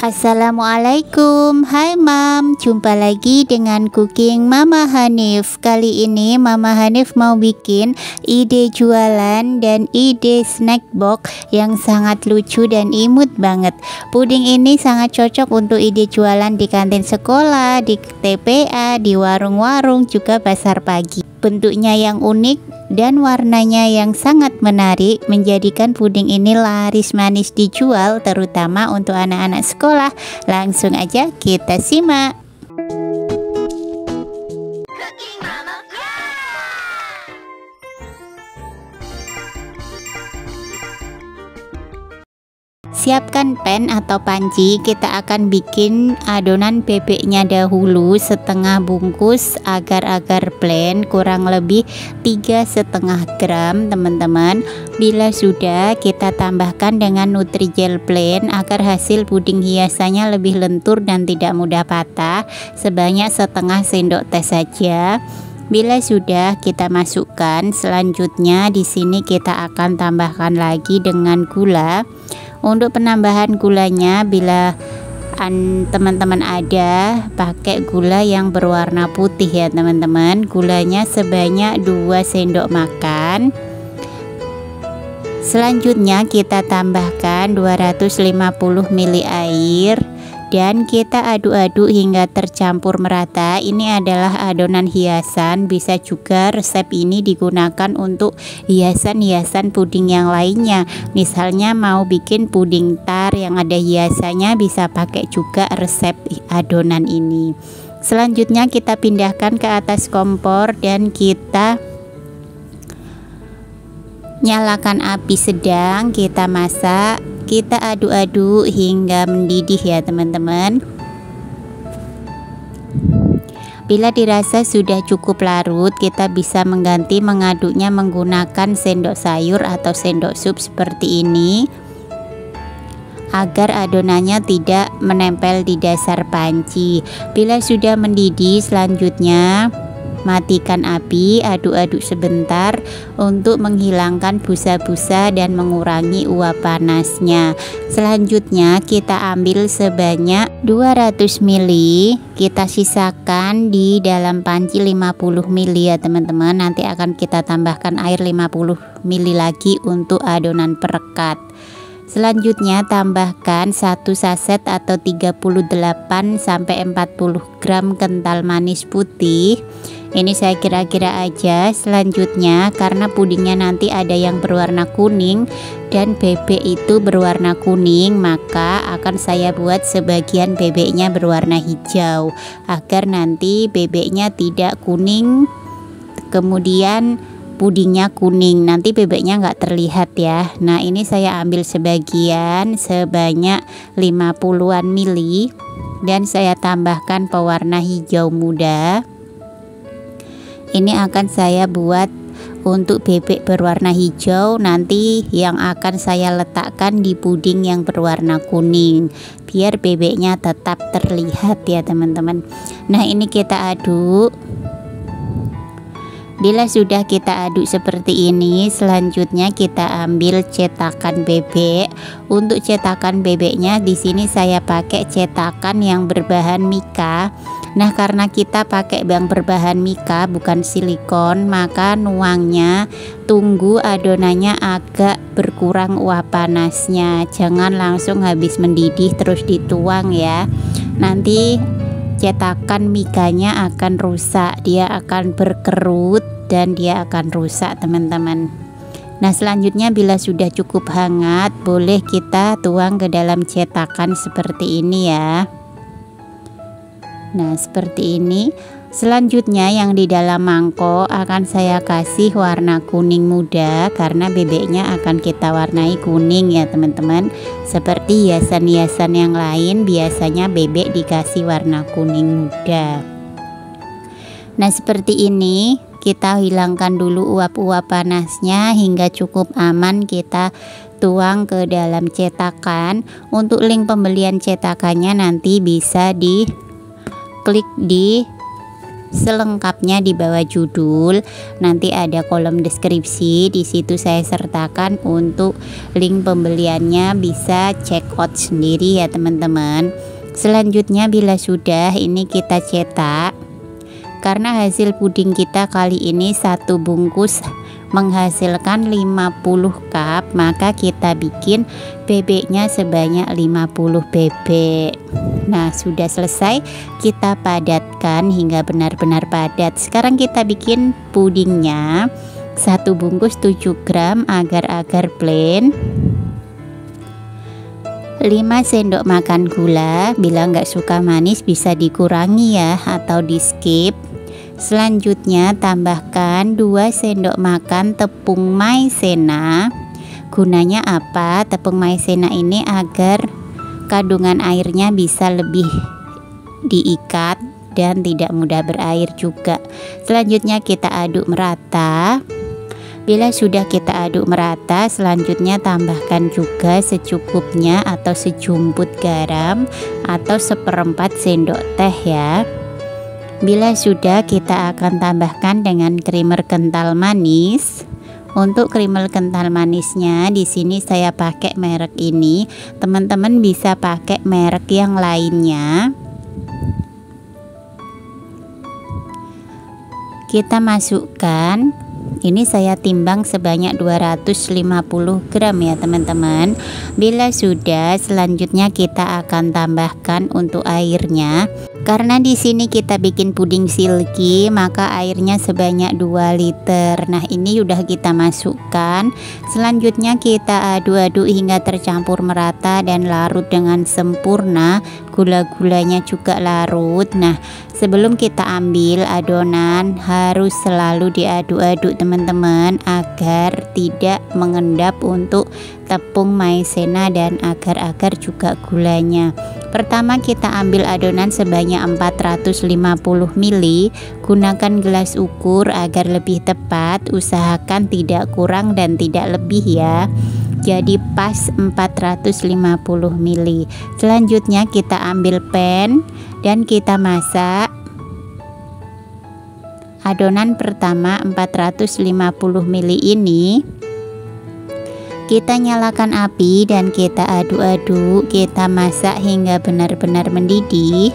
Assalamualaikum, hai Mam, jumpa lagi dengan Cooking Mama Hanif. Kali ini Mama Hanif mau bikin ide jualan dan ide snack box yang sangat lucu dan imut banget. Puding ini sangat cocok untuk ide jualan di kantin sekolah, di TPA, di warung-warung, juga pasar pagi. Bentuknya yang unik dan warnanya yang sangat menarik menjadikan puding ini laris manis dijual, terutama untuk anak-anak sekolah. Langsung aja kita simak. Siapkan pan atau panci, kita akan bikin adonan bebeknya dahulu setengah bungkus agar-agar plain, kurang lebih 3,5 gram teman-teman. Bila sudah, kita tambahkan dengan Nutrijel plain agar hasil puding hiasannya lebih lentur dan tidak mudah patah, sebanyak setengah sendok teh saja. Bila sudah, kita masukkan. Selanjutnya di sini kita akan tambahkan lagi dengan gula. Untuk penambahan gulanya, bila teman-teman ada, pakai gula yang berwarna putih ya teman-teman. Gulanya sebanyak 2 sendok makan. Selanjutnya kita tambahkan 250 ml air dan kita aduk-aduk hingga tercampur merata. Ini adalah adonan hiasan, bisa juga resep ini digunakan untuk hiasan-hiasan puding yang lainnya. Misalnya mau bikin puding tar yang ada hiasannya, bisa pakai juga resep adonan ini. Selanjutnya kita pindahkan ke atas kompor dan kita nyalakan api sedang, kita masak. Kita aduk-aduk hingga mendidih ya teman-teman. Bila dirasa sudah cukup larut, kita bisa mengganti mengaduknya menggunakan sendok sayur atau sendok sup seperti ini, agar adonannya tidak menempel di dasar panci. Bila sudah mendidih, selanjutnya matikan api, aduk-aduk sebentar untuk menghilangkan busa-busa dan mengurangi uap panasnya. Selanjutnya kita ambil sebanyak 200 ml, kita sisakan di dalam panci 50 ml ya teman-teman. Nanti akan kita tambahkan air 50 ml lagi untuk adonan perekat. Selanjutnya tambahkan 1 saset atau 38 sampai 40 gram kental manis putih. Ini saya kira-kira aja. Selanjutnya, karena pudingnya nanti ada yang berwarna kuning dan bebek itu berwarna kuning, maka akan saya buat sebagian bebeknya berwarna hijau agar nanti bebeknya tidak kuning kemudian pudingnya kuning, nanti bebeknya nggak terlihat ya. Nah, ini saya ambil sebagian sebanyak 50-an mili dan saya tambahkan pewarna hijau muda. Ini akan saya buat untuk bebek berwarna hijau, nanti yang akan saya letakkan di puding yang berwarna kuning biar bebeknya tetap terlihat ya teman-teman. Nah, ini kita aduk. Bila sudah kita aduk seperti ini, selanjutnya kita ambil cetakan bebek. Untuk cetakan bebeknya di sini saya pakai cetakan yang berbahan mika. Nah, karena kita pakai yang berbahan mika bukan silikon, maka nuangnya tunggu adonannya agak berkurang uap panasnya. Jangan langsung habis mendidih terus dituang ya. Nanti cetakan mikanya akan rusak, dia akan berkerut dan dia akan rusak teman-teman. Nah, selanjutnya bila sudah cukup hangat, boleh kita tuang ke dalam cetakan seperti ini ya. Nah, seperti ini. Selanjutnya yang di dalam mangkok akan saya kasih warna kuning muda karena bebeknya akan kita warnai kuning ya teman-teman. Seperti hiasan-hiasan yang lain, biasanya bebek dikasih warna kuning muda. Nah, seperti ini. Kita hilangkan dulu uap-uap panasnya hingga cukup aman, kita tuang ke dalam cetakan. Untuk link pembelian cetakannya nanti bisa diklik di selengkapnya di bawah judul. Nanti ada kolom deskripsi, di situ saya sertakan untuk link pembeliannya, bisa check out sendiri ya teman-teman. Selanjutnya bila sudah ini kita cetak. Karena hasil puding kita kali ini satu bungkus menghasilkan 50 cup, maka kita bikin bebeknya sebanyak 50 bebek. Nah, sudah selesai, kita padatkan hingga benar-benar padat. Sekarang kita bikin pudingnya. Satu bungkus 7 gram agar-agar plain. 5 sendok makan gula, bila nggak suka manis bisa dikurangi ya atau di skip. Selanjutnya tambahkan 2 sendok makan tepung maizena. Gunanya apa? Tepung maizena ini agar kandungan airnya bisa lebih diikat dan tidak mudah berair juga. Selanjutnya kita aduk merata. Bila sudah kita aduk merata, selanjutnya tambahkan juga secukupnya atau sejumput garam atau 1/4 sendok teh ya. Bila sudah, kita akan tambahkan dengan krimer kental manis. Untuk krimer kental manisnya di sini saya pakai merek ini. Teman-teman bisa pakai merek yang lainnya. Kita masukkan, ini saya timbang sebanyak 250 gram ya teman-teman. Bila sudah, selanjutnya kita akan tambahkan untuk airnya. Karena di sini kita bikin puding silky, maka airnya sebanyak 2 liter. Nah, ini udah kita masukkan. Selanjutnya kita aduk-aduk hingga tercampur merata dan larut dengan sempurna. Gula-gulanya juga larut. Nah, sebelum kita ambil adonan harus selalu diaduk-aduk teman-teman agar tidak mengendap untuk tepung maizena dan agar-agar juga gulanya. Pertama kita ambil adonan sebanyak 450 ml. Gunakan gelas ukur agar lebih tepat. Usahakan tidak kurang dan tidak lebih ya. Jadi pas 450 ml. Selanjutnya kita ambil pan dan kita masak. Adonan pertama 450 ml ini kita nyalakan api dan kita aduk-aduk, kita masak hingga benar-benar mendidih.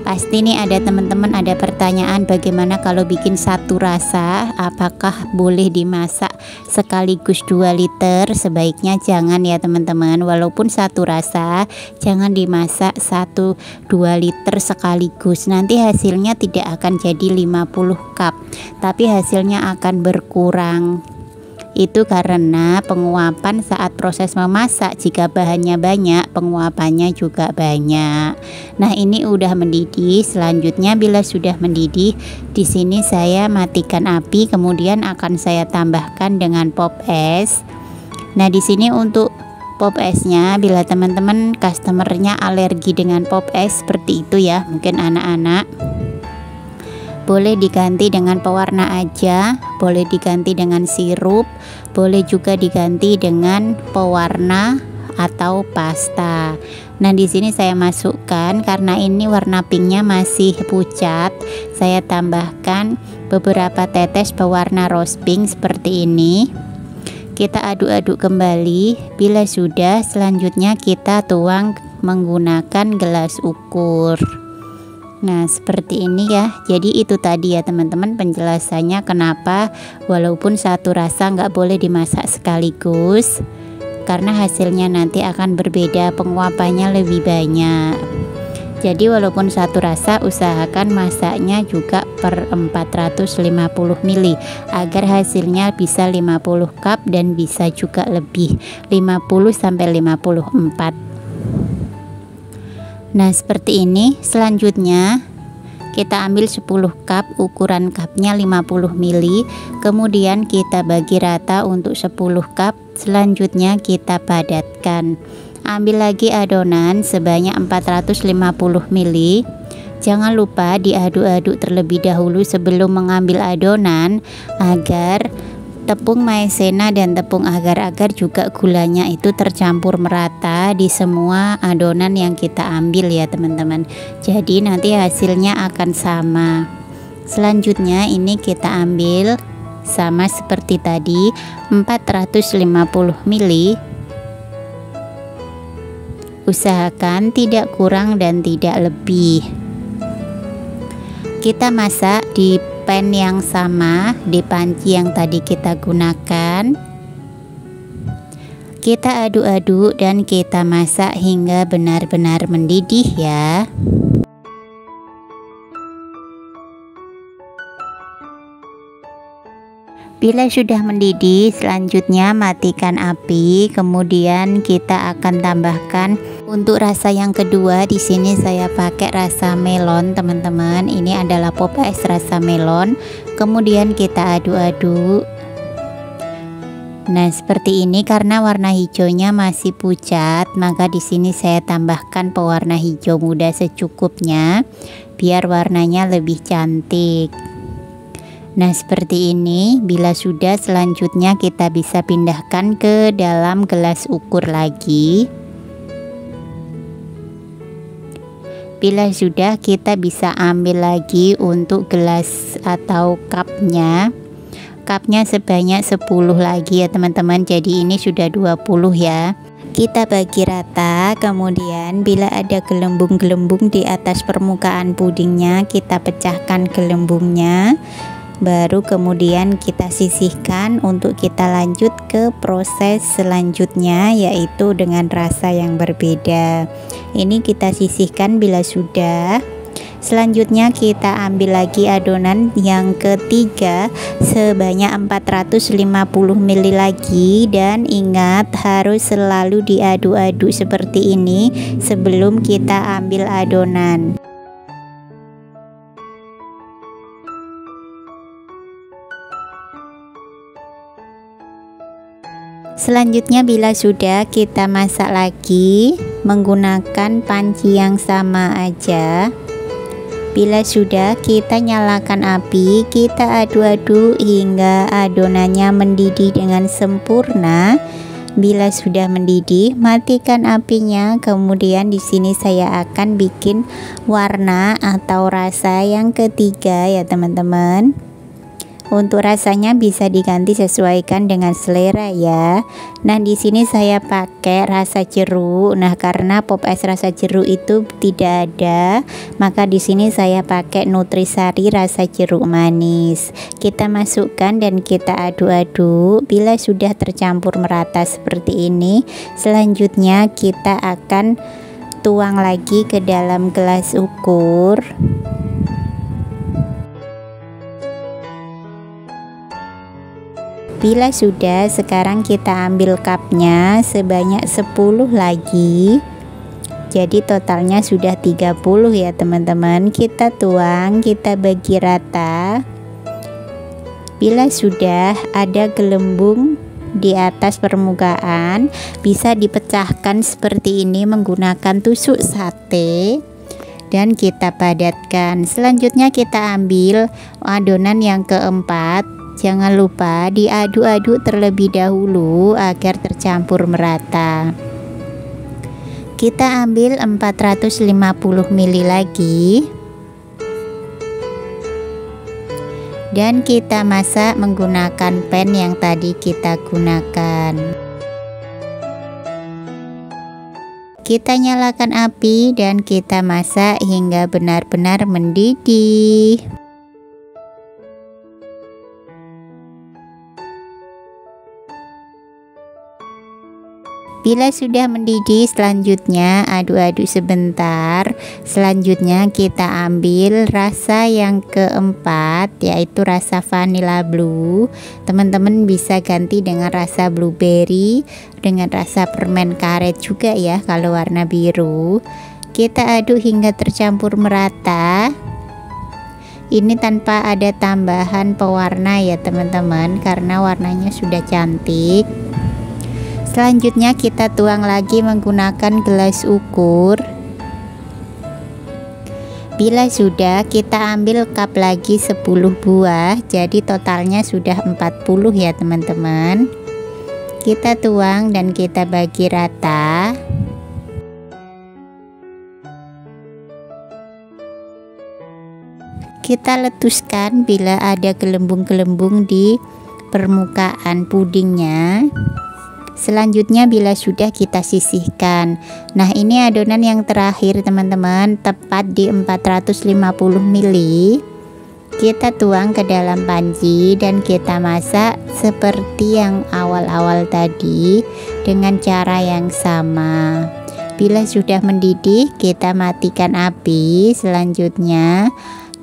Pasti nih ada teman-teman ada pertanyaan, bagaimana kalau bikin satu rasa, apakah boleh dimasak sekaligus 2 liter? Sebaiknya jangan ya teman-teman. Walaupun satu rasa, jangan dimasak 1-2 liter sekaligus. Nanti hasilnya tidak akan jadi 50 cup, tapi hasilnya akan berkurang. Itu karena penguapan saat proses memasak, jika bahannya banyak, penguapannya juga banyak. Nah, ini udah mendidih. Selanjutnya bila sudah mendidih, di sini saya matikan api, kemudian akan saya tambahkan dengan pop es. Nah, di sini untuk pop esnya, bila teman-teman customernya alergi dengan pop es seperti itu ya, mungkin anak-anak, boleh diganti dengan pewarna aja, boleh diganti dengan sirup, boleh juga diganti dengan pewarna atau pasta. Nah, di sini saya masukkan karena ini warna pinknya masih pucat, saya tambahkan beberapa tetes pewarna rose pink seperti ini. Kita aduk-aduk kembali. Bila sudah, selanjutnya kita tuang menggunakan gelas ukur. Nah, seperti ini ya. Jadi itu tadi ya teman-teman penjelasannya kenapa walaupun satu rasa nggak boleh dimasak sekaligus, karena hasilnya nanti akan berbeda, penguapannya lebih banyak. Jadi walaupun satu rasa, usahakan masaknya juga per 450 ml agar hasilnya bisa 50 cup dan bisa juga lebih 50 sampai 54. Nah, seperti ini. Selanjutnya kita ambil 10 cup, ukuran cupnya 50 ml, kemudian kita bagi rata untuk 10 cup. Selanjutnya kita padatkan. Ambil lagi adonan sebanyak 450 ml. Jangan lupa diaduk-aduk terlebih dahulu sebelum mengambil adonan agar tepung maizena dan tepung agar-agar juga gulanya itu tercampur merata di semua adonan yang kita ambil ya teman-teman. Jadi nanti hasilnya akan sama. Selanjutnya ini kita ambil sama seperti tadi 450 ml. Usahakan tidak kurang dan tidak lebih. Kita masak di pan yang sama, di panci yang tadi kita gunakan. Kita aduk-aduk dan kita masak hingga benar-benar mendidih ya. Bila sudah mendidih, selanjutnya matikan api. Kemudian kita akan tambahkan untuk rasa yang kedua. Di sini saya pakai rasa melon, teman-teman. Ini adalah pop es rasa melon. Kemudian kita aduk-aduk. Nah, seperti ini karena warna hijaunya masih pucat, maka di sini saya tambahkan pewarna hijau muda secukupnya biar warnanya lebih cantik. Nah, seperti ini. Bila sudah, selanjutnya kita bisa pindahkan ke dalam gelas ukur lagi. Bila sudah, kita bisa ambil lagi untuk gelas atau cupnya. Cupnya sebanyak 10 lagi ya teman-teman. Jadi ini sudah 20 ya. Kita bagi rata, kemudian bila ada gelembung-gelembung di atas permukaan pudingnya, kita pecahkan gelembungnya. Baru kemudian kita sisihkan untuk kita lanjut ke proses selanjutnya, yaitu dengan rasa yang berbeda. Ini kita sisihkan bila sudah. Selanjutnya kita ambil lagi adonan yang ketiga sebanyak 450 ml lagi, dan ingat harus selalu diaduk-aduk seperti ini sebelum kita ambil adonan. Selanjutnya bila sudah, kita masak lagi menggunakan panci yang sama aja. Bila sudah, kita nyalakan api, kita aduk-aduk hingga adonannya mendidih dengan sempurna. Bila sudah mendidih, matikan apinya. Kemudian di sini saya akan bikin warna atau rasa yang ketiga ya teman-teman. Untuk rasanya bisa diganti sesuaikan dengan selera ya. Nah, di sini saya pakai rasa jeruk. Nah, karena pop es rasa jeruk itu tidak ada, maka di sini saya pakai Nutrisari rasa jeruk manis. Kita masukkan dan kita aduk-aduk. Bila sudah tercampur merata seperti ini, selanjutnya kita akan tuang lagi ke dalam gelas ukur. Bila sudah, sekarang kita ambil cupnya sebanyak 10 lagi. Jadi totalnya sudah 30 ya teman-teman. Kita tuang, kita bagi rata. Bila sudah ada gelembung di atas permukaan, bisa dipecahkan seperti ini menggunakan tusuk sate dan kita padatkan. Selanjutnya kita ambil adonan yang keempat. Jangan lupa diaduk-aduk terlebih dahulu agar tercampur merata. Kita ambil 450 ml lagi. Dan kita masak menggunakan pan yang tadi kita gunakan. Kita nyalakan api dan kita masak hingga benar-benar mendidih. Bila sudah mendidih, selanjutnya aduk-aduk sebentar. Selanjutnya kita ambil rasa yang keempat, yaitu rasa vanilla blue. Teman-teman bisa ganti dengan rasa blueberry, dengan rasa permen karet juga ya kalau warna biru. Kita aduk hingga tercampur merata. Ini tanpa ada tambahan pewarna ya teman-teman, karena warnanya sudah cantik. Selanjutnya kita tuang lagi menggunakan gelas ukur. Bila sudah, kita ambil cup lagi 10 buah, jadi totalnya sudah 40 ya teman-teman. Kita tuang dan kita bagi rata. Kita letuskan bila ada gelembung-gelembung di permukaan pudingnya. Selanjutnya bila sudah, kita sisihkan. Nah, ini adonan yang terakhir teman-teman, tepat di 450 ml. Kita tuang ke dalam panci dan kita masak seperti yang awal-awal tadi dengan cara yang sama. Bila sudah mendidih, kita matikan api. Selanjutnya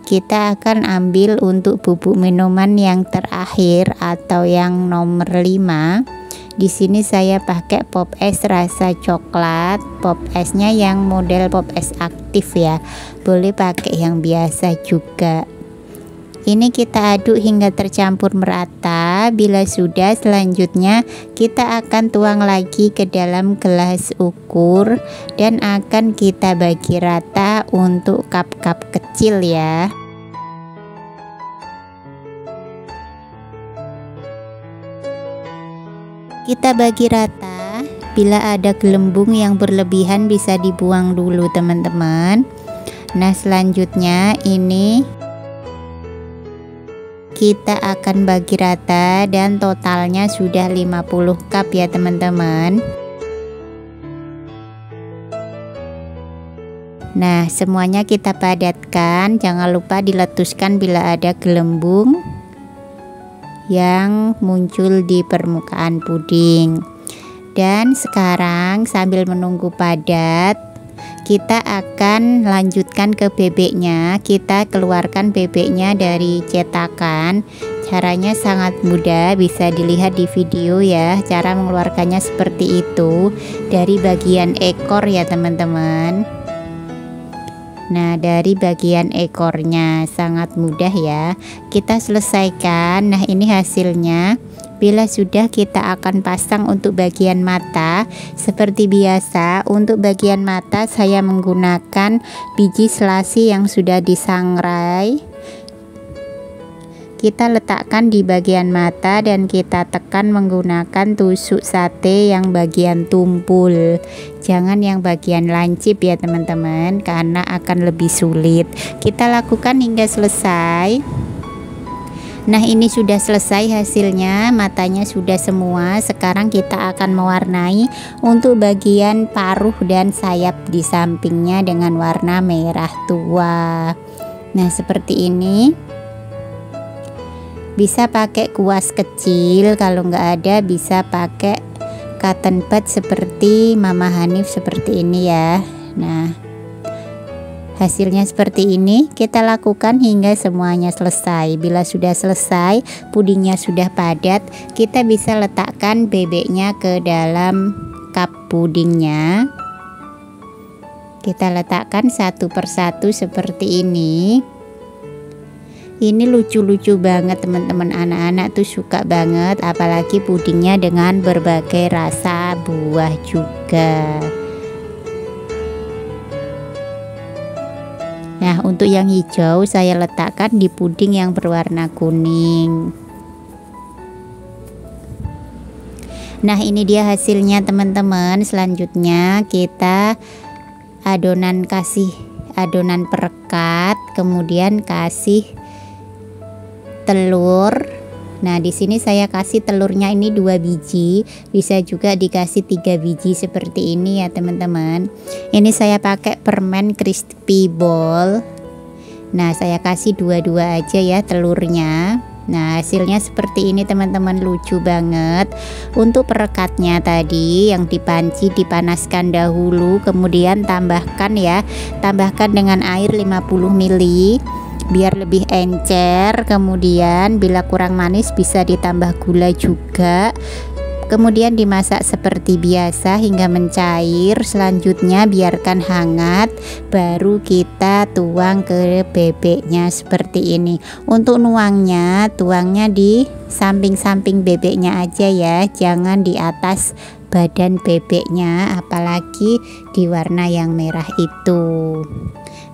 kita akan ambil untuk bubuk minuman yang terakhir atau yang nomor 5. Di sini saya pakai pop es rasa coklat. Pop esnya yang model pop es aktif ya. Boleh pakai yang biasa juga. Ini kita aduk hingga tercampur merata. Bila sudah, selanjutnya kita akan tuang lagi ke dalam gelas ukur dan akan kita bagi rata untuk cup-cup kecil ya. Kita bagi rata. Bila ada gelembung yang berlebihan bisa dibuang dulu teman-teman. Nah, selanjutnya ini kita akan bagi rata dan totalnya sudah 50 cup ya teman-teman. Nah, semuanya kita padatkan. Jangan lupa diletuskan bila ada gelembung yang muncul di permukaan puding. Dan sekarang sambil menunggu padat, kita akan lanjutkan ke bebeknya. Kita keluarkan bebeknya dari cetakan. Caranya sangat mudah, bisa dilihat di video ya. Cara mengeluarkannya seperti itu, dari bagian ekor ya teman-teman. Nah, dari bagian ekornya sangat mudah ya. Kita selesaikan. Nah, ini hasilnya. Bila sudah, kita akan pasang untuk bagian mata. Seperti biasa, untuk bagian mata saya menggunakan biji selasi yang sudah disangrai. Kita letakkan di bagian mata dan kita tekan menggunakan tusuk sate yang bagian tumpul. Jangan yang bagian lancip ya teman-teman, karena akan lebih sulit. Kita lakukan hingga selesai. Nah, ini sudah selesai hasilnya, matanya sudah semua. Sekarang kita akan mewarnai untuk bagian paruh dan sayap di sampingnya dengan warna merah tua. Nah, seperti ini. Bisa pakai kuas kecil, kalau nggak ada bisa pakai cotton bud seperti Mama Hanif seperti ini ya. Nah, hasilnya seperti ini. Kita lakukan hingga semuanya selesai. Bila sudah selesai, pudingnya sudah padat, kita bisa letakkan bebeknya ke dalam cup pudingnya. Kita letakkan satu persatu seperti ini. Ini lucu-lucu banget teman-teman, anak-anak tuh suka banget, apalagi pudingnya dengan berbagai rasa buah juga. Nah, untuk yang hijau saya letakkan di puding yang berwarna kuning. Nah, ini dia hasilnya teman-teman. Selanjutnya kita kasih adonan perekat, kemudian kasih telur. Nah, di sini saya kasih telurnya ini 2 biji, bisa juga dikasih 3 biji seperti ini ya teman-teman. Ini saya pakai permen crispy ball. Nah, saya kasih 2-2 aja ya telurnya. Nah, hasilnya seperti ini teman-teman, lucu banget. Untuk perekatnya tadi yang dipanci dipanaskan dahulu, kemudian tambahkan dengan air 50 ml biar lebih encer. Kemudian bila kurang manis bisa ditambah gula juga. Kemudian dimasak seperti biasa hingga mencair. Selanjutnya biarkan hangat, baru kita tuang ke bebeknya seperti ini. Untuk tuangnya di samping-samping bebeknya aja ya, jangan di atas badan bebeknya, apalagi di warna yang merah itu.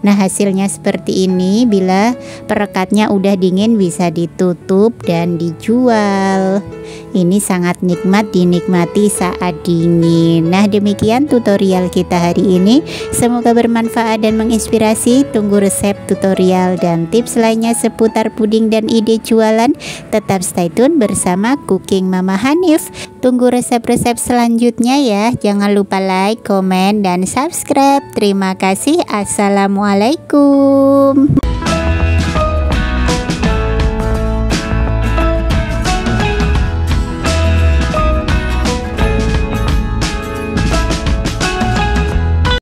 Nah, hasilnya seperti ini. Bila perekatnya udah dingin bisa ditutup dan dijual. Ini sangat nikmat dinikmati saat dingin. Nah, demikian tutorial kita hari ini. Semoga bermanfaat dan menginspirasi. Tunggu resep, tutorial, dan tips lainnya seputar puding dan ide jualan. Tetap stay tune bersama Cooking Mama Hanif. Tunggu resep-resep selanjutnya ya. Jangan lupa like, komen, dan subscribe. Terima kasih. Assalamualaikum.